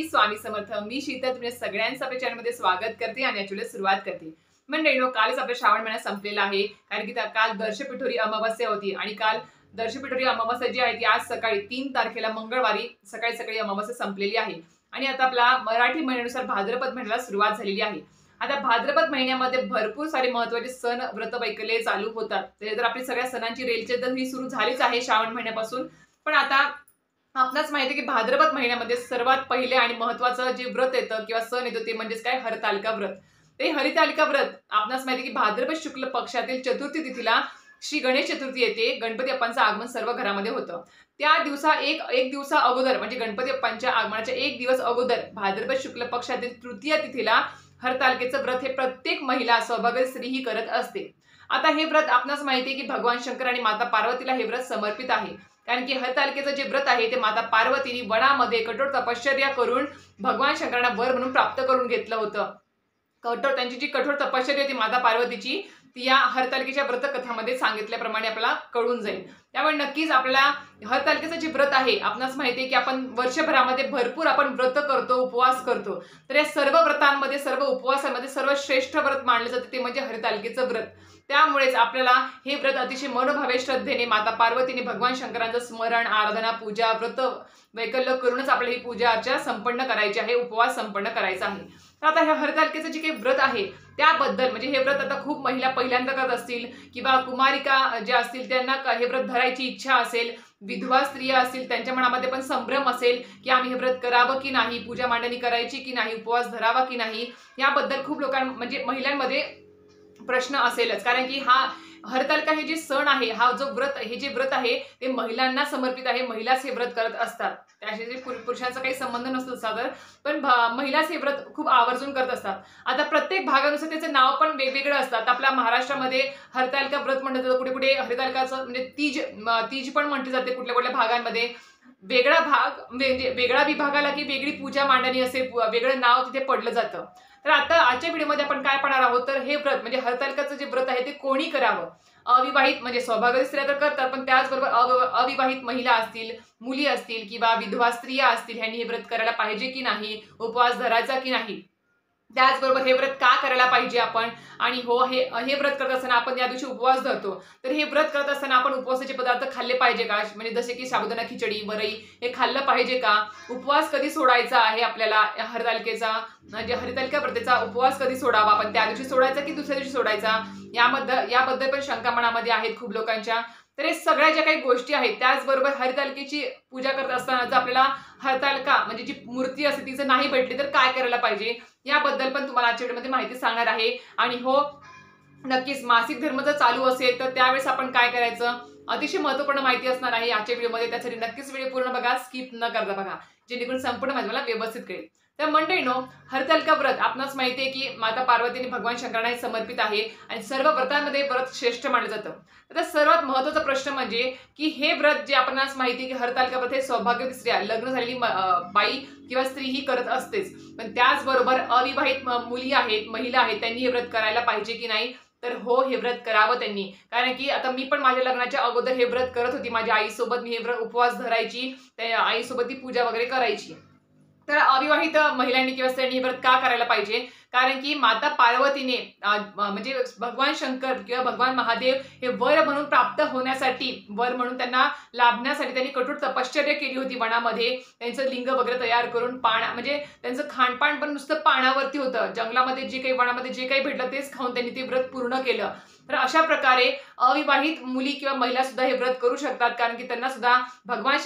स्वामी समर्थ. मी शीतल तुमच्या सगळ्यांचं आपल्या चॅनलमध्ये स्वागत करते आणि याची सुरुवात करते. मंडळींनो, कालच आपला श्रावण महिना संपलेला आहे, कारण की काल दर्शपिठोरी अमावास्या होती आणि काल दर्शपिठोरी अमावास्या जी आहे ती आज सकाळी 3 तारखेला मंगळवारी सकाळी अमावास्या संपलेली आहे आणि आता आपला मराठी महिन्यानुसार भाद्रपद महिन्याला सुरुवात झालेली आहे. आता भाद्रपद महिन्यामध्ये भरपूर सारे महत्त्वाचे सण व्रत वैकल्ये चालू होतात. तर आपली सगळ्या सणांची रेलचेल ही सुरू झालीच आहे श्रावण महिन्यापासून. पण आता आपणास माहिती आहे की भाद्रपद महिन्यामध्ये सर्वात पहिले आणि महत्त्वाचं जे व्रत येतं किंवा सण येतो ते म्हणजेच काय, हरतालिका व्रत. ते हरतालिका व्रत आपणास माहिती आहे की भाद्रपद शुक्ल पक्षातील चतुर्थी तिथीला श्री गणेश चतुर्थी येते. गणपती बाप्पांचं आगमन सर्व घरामध्ये होतं. त्या दिवसा एक दिवसा अगोदर म्हणजे गणपती बाप्पांच्या आगमनाच्या एक दिवस अगोदर भाद्रपद शुक्ल पक्षातील तृतीय तिथीला हरतालिकेचं व्रत हे प्रत्येक महिला सौभाग्य स्त्री ही करत असते. आता हे व्रत आपणास माहिती आहे की भगवान शंकर आणि माता पार्वतीला हे व्रत समर्पित आहे, कारण की हरतालिकेचं जे व्रत आहे ते माता पार्वतीने वनामध्ये कठोर तपश्चर्या करून भगवान शंकरांना वर म्हणून प्राप्त करून घेतलं होतं. त्यांची जी कठोर तपश्चर्या होती माता पार्वतीची, ती या हरतालिकेच्या व्रत कथामध्ये सांगितल्याप्रमाणे आपल्याला कळून जाईल. त्यामुळे नक्कीच आपल्याला हरतालिकेचं जे व्रत आहे, आपणास माहिती आहे की आपण वर्षभरामध्ये भरपूर आपण व्रत करतो, उपवास करतो. तर या सर्व व्रतांमध्ये, सर्व उपवासामध्ये सर्वश्रेष्ठ व्रत मानले जाते ते म्हणजे हरतालिकेचं व्रत. त्यामुळेच आपल्याला हे व्रत अतिशय मनोभावे श्रद्धेने माता पार्वतीने भगवान शंकरांचं स्मरण, आराधना, पूजा, व्रत वैकल्य करूनच आपल्याला ही पूजा अर्चा संपन्न करायची आहे, उपवास संपन्न करायचा आहे. तर आता हे हरतालिकेचं जे काही व्रत आहे त्याबद्दल, म्हणजे हे व्रत आता खूप महिला पहिल्यांदा करत असतील किंवा कुमारिका ज्या असतील त्यांना हे व्रत धरायची इच्छा असेल, विधवा स्त्रिया असतील त्यांच्या मनामध्ये पण संभ्रम असेल की आम्ही हे व्रत करावं की नाही, पूजा मांडणी करायची की नाही, उपवास धरावा की नाही, याबद्दल खूप म्हणजे महिलांमध्ये प्रश्न असेलच. कारण की हा हरतालिका हे जे सण आहे, हा जो व्रत, हे जे व्रत आहे ते महिलांना समर्पित आहे. महिलाच हे व्रत करत असतात. त्याशी पुरुषांचा काही संबंध नसतो सादर, पण महिलाच हे व्रत खूप आवर्जून करत असतात. आता प्रत्येक भागानुसार त्याचं नाव पण वेगवेगळं असतात. आपल्या महाराष्ट्रामध्ये हरतालिका व्रत म्हणलं जातं, कुठे कुठे हरतालिकाचं म्हणजे तीज पण म्हटली जाते. कुठल्या कुठल्या भागांमध्ये वेगळा भाग म्हणजे वेगळा विभागाला की वेगळी पूजा मांडणी असे वेगळं नाव तिथे पडलं जातं. तर आता आजच्या व्हिडिओमध्ये आपण काय पाहणार आहोत, तर हे व्रत म्हणजे हरतालिकाचं जे व्रत आहे ते कोणी करावं. अविवाहित म्हणजे सौभाग्य स्त्रिया तर करतात, पण त्याचबरोबर अविवाहित महिला असतील, मुली असतील किंवा विधवा स्त्रिया असतील, ह्यांनी हे व्रत करायला पाहिजे की नाही, उपवास धरायचा की नाही, त्याचबरोबर हे व्रत का करायला पाहिजे आपण, आणि हे व्रत करत असताना आपण या दिवशी उपवास धरतो, तर हे व्रत करत असताना आपण उपवासाचे पदार्थ खाल्ले पाहिजे का, म्हणजे जसे की साबुदाणा खिचडी, वरई हे खाल्लं पाहिजे का, उपवास कधी सोडायचा आहे आपल्याला, हरतालिकेचा म्हणजे हरतालिका व्रताचा उपवास कधी सोडावा, आपण त्या दिवशी सोडायचा की दुसऱ्या दिवशी सोडायचा, याबद्दल पण शंका मनामध्ये आहेत खूप लोकांच्या. तर हे सगळ्या ज्या काही गोष्टी आहेत, त्याचबरोबर हरतालिकेची पूजा करत असताना जर आपल्याला हरतालिका म्हणजे जी मूर्ती असते तिचं नाही भेटली तर काय करायला पाहिजे, याबद्दल पण तुम्हाला आजच्या व्हिडिओमध्ये माहिती सांगणार आहे. आणि नक्कीच मासिक धर्म जर चालू असेल तर त्यावेळेस आपण काय करायचं, अतिशय महत्त्वपूर्ण माहिती असणार आहे आजच्या व्हिडिओमध्ये. त्यासाठी नक्कीच व्हिडिओ पूर्ण बघा, स्किप न करता बघा, जेणेकरून संपूर्ण माहिती मला व्यवस्थित कळेल. तर मंडळींनो, हरतालिका व्रत आपणास माहिती आहे की माता पार्वतीने भगवान शंकरांना समर्पित आहे आणि सर्व व्रतांमध्ये व्रत श्रेष्ठ मानलं जातं. तर सर्वात महत्त्वाचा प्रश्न म्हणजे की हे व्रत जे आपणास माहिती आहे की हरतालिका व्रत हे सौभाग्यवती स्त्रिया, लग्न झालेली बाई किंवा स्त्री ही करत असतेच, पण त्याचबरोबर अविवाहित मुली आहेत, महिला आहेत, त्यांनी हे व्रत करायला पाहिजे की नाही, तर हे व्रत करावं त्यांनी. कारण की आता मी पण माझ्या लग्नाच्या अगोदर हे व्रत करत होती. माझ्या आईसोबत मी हे व्रत उपवास धरायची, त्या आईसोबत ती पूजा वगैरे करायची. तर अविवाहित महिलांनी किंवा स्त्रियांनी हे व्रत का करायला पाहिजे, कारण की माता पार्वतीने म्हणजे भगवान शंकर किंवा भगवान महादेव हे वर म्हणून प्राप्त होण्यासाठी, वर म्हणून त्यांना लाभण्यासाठी त्यांनी कठोर तपश्चर्या केली होती वनामध्ये. त्यांचं लिंग वगैरे तयार करून म्हणजे त्यांचं खानपान पण नुसतं पाण्यावरती होतं. जंगलामध्ये जे काही, वनामध्ये जे काही भेटलं तेच खाऊन त्यांनी ते व्रत पूर्ण केलं. तर अशा प्रकारे अविवाहित मुली किंवा महिला सुद्धा हे व्रत करू शकतात, कारण की त्यांना सुद्धा भगवान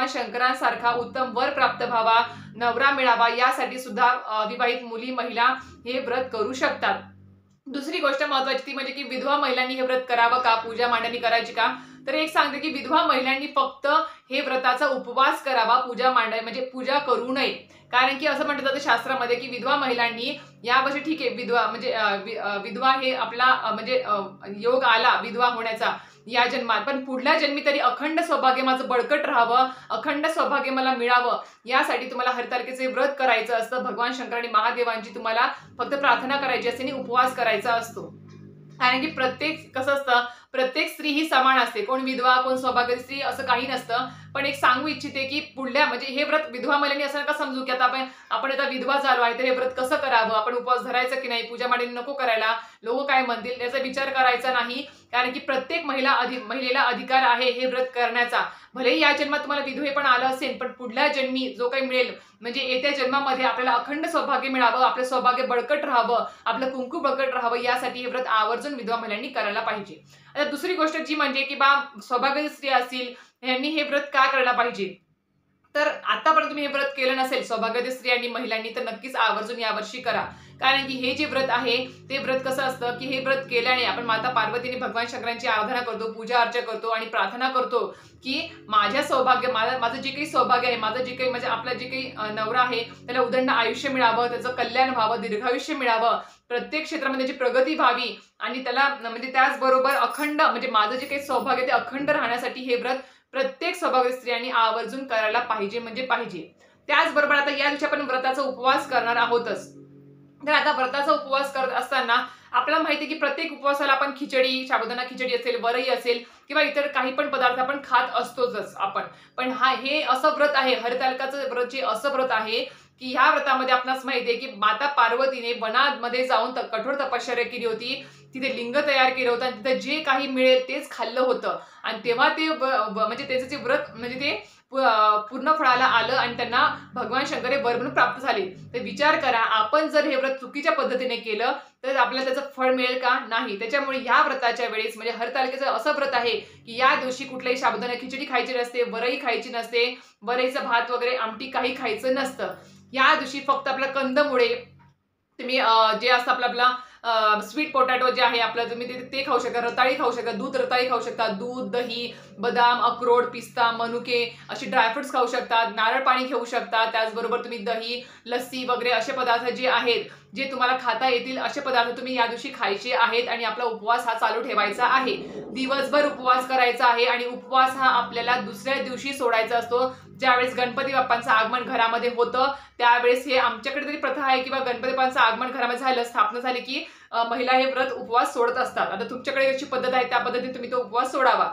शंकरांसारखा उत्तम वर प्राप्त व्हावा, नवरा मिळावा, यासाठी सुद्धा अविवाहित मुली, महिला हे व्रत करू शकतात. दुसरी गोष्ट महत्त्वाची ती म्हणजे की विधवा महिलांनी हे व्रत करावं का, पूजा मांडणी करायची का, तर एक सांगते की विधवा महिलांनी फक्त हे व्रताचा उपवास करावा, म्हणजे पूजा करू नये. कारण की असं म्हटलं जातं शास्त्रामध्ये की विधवा महिलांनी यावर्षी ठीक आहे, विधवा हे आपला म्हणजे योग आला विधवा होण्याचा या जन्मात, पण पुढल्या जन्मी तरी अखंड सौभाग्य माझं बळकट राहावं, अखंड सौभाग्य मला मिळावं, यासाठी तुम्हाला हरतालिकेचे व्रत करायचं असतं. भगवान शंकर आणि महादेवांची तुम्हाला फक्त प्रार्थना करायची असते आणि उपवास करायचा असतो. कारण की कसं असतं, प्रत्येक स्त्री ही समान असते, कोण विधवा कोण सौभाग्यवती स्त्री असं काही नसतं. पण एक सांगू इच्छिते की पुढल्या म्हणजे हे व्रत विधवा महिलांनी असं नका समजू की आता आपण आता विधवा झालो आहे तर हे व्रत कसं करावं, आपण उपवास धरायचं की नाही, पूजा मांडणी नको करायला, लोक काय म्हणतील याचा विचार करायचा नाही. कारण की प्रत्येक महिलेला अधिकार आहे हे व्रत करण्याचा. भलेही या जन्मात तुम्हाला विधवेपण आलं असेल, पण पुढल्या जन्मी जो काही मिळेल म्हणजे येत्या जन्मामध्ये आपल्याला अखंड सौभाग्य मिळावं, आपलं सौभाग्य बळकट राहावं, आपलं कुंकू बळकट राहावं, यासाठी हे व्रत आवर्जून विधवा महिलांनी करायला पाहिजे. आता दुसरी गोष्ट जी म्हणजे की सौभाग्य स्त्री असतील यांनी हे व्रत का करायला पाहिजे, तर आतापर्यंत तुम्ही हे व्रत केलं नसेल सौभाग्यवती स्त्रियांनी महिलांनी तर नक्कीच आवर्जून यावर्षी करा. कारण की हे जे व्रत आहे ते व्रत कसं असतं की हे व्रत केल्याने आपण माता पार्वतीने भगवान शंकरांची आराधना करतो, पूजा अर्चा करतो आणि प्रार्थना करतो की माझं जे काही सौभाग्य आहे, माझं जे काही म्हणजे आपला जे काही नवरा आहे त्याला उदंड आयुष्य मिळावं, त्याचं कल्याण व्हावं, दीर्घायुष्य मिळावं, प्रत्येक क्षेत्रामध्ये त्याची प्रगती व्हावी आणि त्याला म्हणजे त्याचबरोबर अखंड म्हणजे माझं जे काही सौभाग्य ते अखंड राहण्यासाठी हे व्रत प्रत्येक सौभाग्य स्त्रियांनी आवर्जून करायला पाहिजे म्हणजे पाहिजे. त्याचबरोबर आता या दिवशी आपण व्रताचा उपवास करणार आहोतच. तर आता व्रताचा उपवास करत असताना आपल्याला माहिती आहे की प्रत्येक उपवासाला आपण खिचडी, साबुदाणा खिचडी असेल, वरई असेल किंवा इतर काही पण पदार्थ आपण खात असतोच आपण. पण हे असं व्रत आहे, हरतालिकाचं व्रत जे असं व्रत आहे की ह्या व्रतामध्ये आपणास माहिती आहे की माता पार्वतीने वनामध्ये जाऊन कठोर तपश्चर्या केली होती, तिथे लिंग तयार केलं होतं आणि तिथे जे काही मिळेल तेच खाल्लं होतं आणि तेव्हा ते म्हणजे त्याचं जे व्रत म्हणजे ते पूर्ण फळाला आलं आणि त्यांना भगवान शंकर हे वर म्हणून प्राप्त झाले. तर विचार करा, आपण जर हे व्रत चुकीच्या पद्धतीने केलं तर आपल्याला त्याचं फळ मिळेल का? नाही. त्याच्यामुळे या व्रताच्या वेळेस म्हणजे हरतालिकेचं असं व्रत आहे की या दिवशी कुठल्याही साबुदाणा खिचडी खायची नसते, वरई खायची नसते, वरईचं भात वगैरे आमटी काही खायचं नसतं. या दिवशी फक्त आपल्या कंदमुळे तुम्ही जे असतं आपला स्वीट पोटॅटो जे आहे आपलं तुम्ही ते खाऊ शकता, रताळी खाऊ शकता, दूध रताळी खाऊ शकता, दूध, दही, बदाम, अक्रोड, पिस्ता, मनुके असे ड्रायफ्रुट्स खाऊ शकता, नारळ पाणी घेऊ शकता. त्याचबरोबर तुम्ही दही, लस्सी वगैरे असे पदार्थ जे आहेत जे तुम्हाला खाता येतील असे पदार्थ तुम्ही या दिवशी खायचे आहेत आणि आपला उपवास हा चालू ठेवायचा आहे. दिवसभर उपवास करायचा आहे आणि उपवास हा आपल्याला दुसऱ्या दिवशी सोडायचा असतो. ज्यावेळेस गणपती बाप्पांचं आगमन घरामध्ये होतं त्यावेळेस हे आमच्याकडे तरी प्रथा आहे किंवा गणपती बाप्पांचं आगमन घरामध्ये झालं, स्थापना झाली की महिला हे व्रत उपवास सोडत असतात. आता तुमच्याकडे कशी पद्धत आहे त्या पद्धतीने तुम्ही तो उपवास सोडावा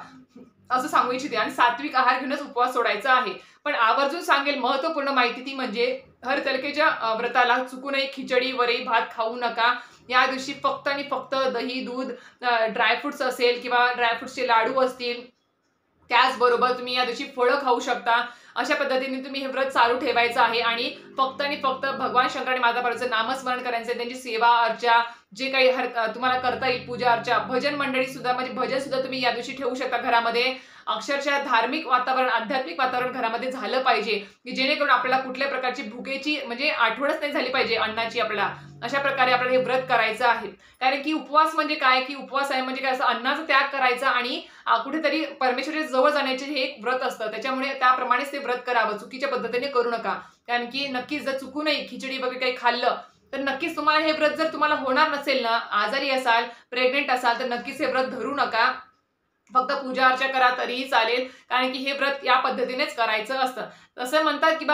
असं सांगू इच्छिते आणि सात्विक आहार घेऊनच उपवास सोडायचा आहे. पण आवर्जून सांगेल महत्त्वपूर्ण माहिती ती म्हणजे हरतालिकेच्या व्रताला चुकूनही खिचडी, वरई, भात खाऊ नका. या दिवशी फक्त आणि फक्त दही, दूध, ड्रायफ्रुट्स असेल किंवा ड्रायफ्रुट्सचे लाडू असतील, त्याचबरोबर तुम्ही या दिवशी फळं खाऊ शकता. अशा पद्धतीने तुम्ही हे व्रत चालू ठेवायचं आहे आणि फक्त भगवान शंकर आणि माता पार्वतीचं नामस्मरण करायचं, त्यांची सेवा अर्चा जे काही तुम्हाला करता येईल, पूजा अर्चा, भजन मंडळी सुद्धा म्हणजे भजन सुद्धा तुम्ही या दिवशी ठेवू शकता घरामध्ये. अक्षरशः धार्मिक वातावरण, आध्यात्मिक वातावरण घरामध्ये झालं पाहिजे की जेणेकरून आपल्याला कुठल्या प्रकारची भुकेची म्हणजे आठवणच नाही झाली पाहिजे अन्नाची आपल्याला. अशा प्रकारे आपल्याला हे व्रत करायचं आहे. कारण की उपवास म्हणजे काय की उपवास आहे म्हणजे काय असं अन्नाचा त्याग करायचा आणि कुठेतरी परमेश्वराच्या जवळ जाण्याचे हे एक व्रत असतं. त्याच्यामुळे त्याप्रमाणेच ते व्रत करावं, चुकीच्या पद्धतीने करू नका. कारण की नक्कीच जर चुकूनही खिचडी वगैरे काही खाल्लं तर नक्कीच तुम्हाला हे व्रत जर तुम्हाला होणार नसेल ना, आजारी असाल, प्रेग्नेंट असाल तर नक्कीच हे व्रत धरू नका. फक्त पूजा अर्चा करा तरीही चालेल. कारण की हे व्रत या पद्धतीनेच करायचं असतं. असं म्हणतात की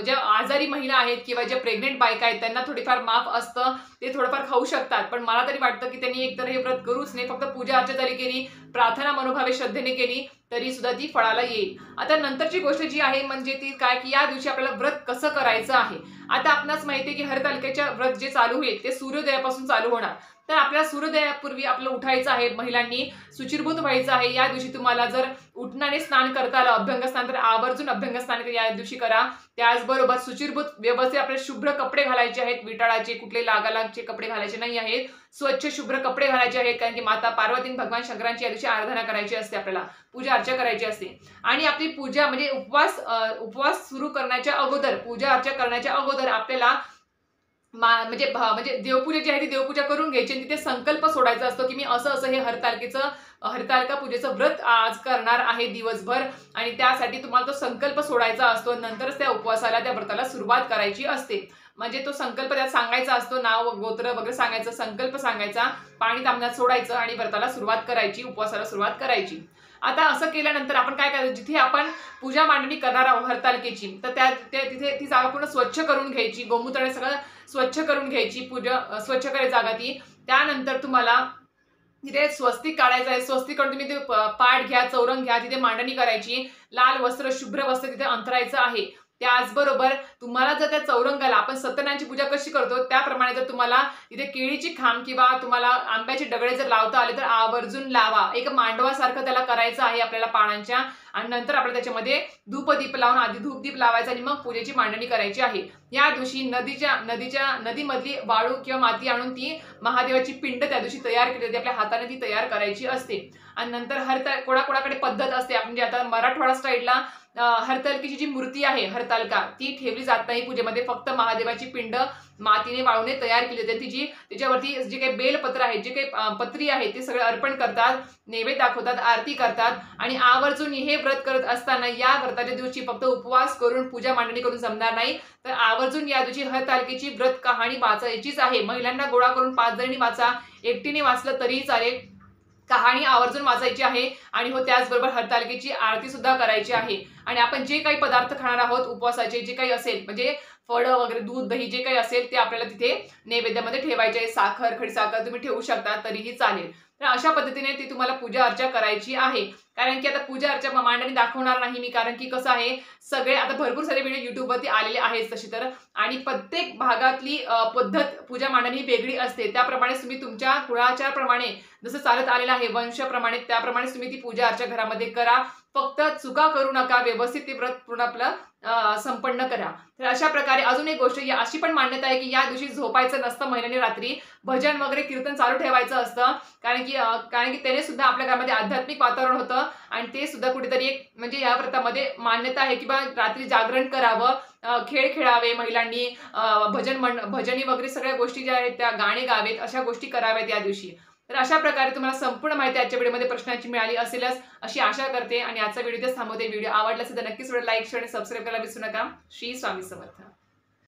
ज्या आजारी महिला आहेत किंवा ज्या प्रेग्नेंट बायका आहेत त्यांना थोडीफार माफ असतं, ते थोडंफार खाऊ शकतात. पण मला तरी वाटतं की त्यांनी एकतर हे व्रत करूच नाही, फक्त पूजा अर्चा जरी केली, प्रार्थना मनोभावे श्रद्धेने केली तरी सुद्धा ती फळाला येईल. आता नंतरची गोष्ट जी आहे म्हणजे ती काय की या दिवशी आपल्याला व्रत कसं करायचं आहे. आता आपणास माहिती आहे की हरतालिकेच्या व्रत जे चालू होईल ते सूर्योदयापासून चालू होणार. तर आपल्याला सूर्योदयापूर्वी आपलं उठायचं आहे, महिलांनी शुचिर्भूत व्हायचं आहे. या दिवशी तुम्हाला जर उठण्याने स्नान करता आलं, अभ्यंग स्नान, तर आवर्जून अभ्यंग स्नान या दिवशी करा. त्याचबरोबर शुचिर्भूत व्यवस्थित आपले शुभ्र कपडे घालायचे आहेत, विटाळाचे कुठले लागालागचे कपडे घालायचे नाही आहेत, स्वच्छ शुभ्र कपडे घालायचे आहेत. कारण की माता पार्वती भगवान शंकरांची या दिवशी आराधना करायची असते, आपल्याला पूजा अर्चा करायची असते. आणि आपली पूजा म्हणजे उपवास सुरू करण्याच्या अगोदर, पूजा अर्चा करण्याच्या अगोदर आपल्याला म्हणजे देवपूजा जी आहे ती देवपूजा करून घ्यायची आणि तिथे संकल्प सोडायचा असतो की मी असं हे हरतालिका पूजेचं व्रत आज करणार आहे दिवसभर आणि त्यासाठी तुम्हाला तो संकल्प सोडायचा असतो. नंतरच त्या उपवासाला, त्या व्रताला सुरुवात करायची असते. म्हणजे तो संकल्प त्यात सांगायचा असतो, नाव, गोत्र वगैरे सांगायचं, संकल्प सांगायचा, पाणी तांबण्यात सोडायचं आणि व्रताला सुरुवात करायची, उपवासाला सुरुवात करायची. आता असं केल्यानंतर आपण काय करायचं, जिथे आपण पूजा मांडणी करणार आहोत हरतालिकेची, तर तिथे ती जागा पूर्ण स्वच्छ करून घ्यायची, गोमूत्राने सगळं स्वच्छ करून घ्यायची, पूजा स्वच्छ करायची जागा ती. त्यानंतर तुम्हाला तिथे स्वस्तिक काढायचं आहे. स्वस्तिक काढून तुम्ही ते पाट घ्या, चौरंग घ्या, तिथे मांडणी करायची. लाल वस्त्र, शुभ्र वस्त्र तिथे अंथरायचं आहे. त्याचबरोबर तुम्हाला जर त्या चौरंगाला आपण सत्यनारायणची पूजा कशी करतो त्याप्रमाणे जर तुम्हाला इथे केळीची खांब किंवा तुम्हाला आंब्याचे दगडे जर लावता आले तर आवर्जून लावा. एक मांडवासारखं त्याला करायचं आहे आपल्याला पानांच्या आणि नंतर आपल्याला त्याच्यामध्ये धूपदीप लावून आधी धूपदीप लावायचा आणि मग पूजेची मांडणी करायची आहे. या दिवशी नदीमधली वाळू किंवा माती आणून ती महादेवाची पिंड त्या दिवशी तयार केली जाते. आपल्या हाताने ती तयार करायची असते. आणि नंतर कोणाकोणाकडे पद्धत असते म्हणजे आता मराठवाडा स्टाईलला हरतालिकेची जी मूर्ती आहे हरतालिका ती ठेवली जात नाही पूजेमध्ये. फक्त महादेवाची पिंड मातीने वाळूने तयार केली जाते. त्याच्यावरती जे काही बेलपत्र आहे, जे काही पत्री आहे ते सगळं अर्पण करतात, नैवेद्य दाखवतात, आरती करतात. आणि आवर्जून हे व्रत करत असताना या व्रताच्या दिवशी फक्त उपवास करून पूजा मांडणी करून जमणार नाही, तर आवर्जून या दिवशी हरतालिकेची व्रत कहाणी वाचायचीच आहे. महिलांना गोळा करून 5 जणी वाचा, एकटीने वाचलं तरीही चालेल. कहाणी आवर्जून वाचायची आहे आणि हो त्याचबरोबर हरतालिकेची आरती सुद्धा करायची आहे. आणि आपण जे काही पदार्थ खाणार आहोत उपवासाचे जे काही असेल म्हणजे फळं वगैरे दूध दही जे काही असेल ते आपल्याला तिथे नैवेद्यामध्ये ठेवायचे आहे. साखर खडीसाखर तुम्ही ठेवू शकता तरीही चालेल. तर अशा पद्धतीने ती तुम्हाला पूजा अर्चा करायची आहे. कारण की आता पूजा अर्चा मांडणी दाखवणार नाही मी, कारण की कसं आहे सगळे आता भरपूर सारे व्हिडिओ युट्यूबवरती आलेले आहेत तशी तर, आणि प्रत्येक भागातली पद्धत पूजा मांडणी वेगळी असते. त्याप्रमाणे तुम्ही तुमच्या कुळाचाराप्रमाणे जसं चालत आलेलं आहे वंशाप्रमाणे त्याप्रमाणे तुम्ही ती पूजा अर्चा घरामध्ये करा. फक्त चुका करू नका, व्यवस्थित ते व्रत पूर्ण आपलं संपन्न करा. तर अशा प्रकारे अजून एक गोष्ट अशी पण मान्यता आहे की या दिवशी झोपायचं नसतं महिलांनी, रात्री भजन वगैरे कीर्तन चालू ठेवायचं असतं. कारण की त्याने सुद्धा आपल्या घरामध्ये आध्यात्मिक वातावरण होतं आणि ते सुद्धा कुठेतरी एक म्हणजे या व्रतामध्ये मान्यता आहे की रात्री जागरण करावं, खेळ खेळावे महिलांनी, भजनी वगैरे सगळ्या गोष्टी ज्या आहेत त्या गाणे गावेत, अशा गोष्टी कराव्यात या दिवशी. तर अशा प्रकारे तुम्हाला संपूर्ण माहिती आजच्या व्हिडिओमध्ये प्रश्नांची मिळाली असेलच अशी आशा करते आणि आजचा व्हिडिओ इथेच थांबवते. व्हिडिओ आवडला असेल तर नक्कीच लाईक शेअर आणि सबस्क्राईब करायला विसरू नका. श्री स्वामी समर्थ.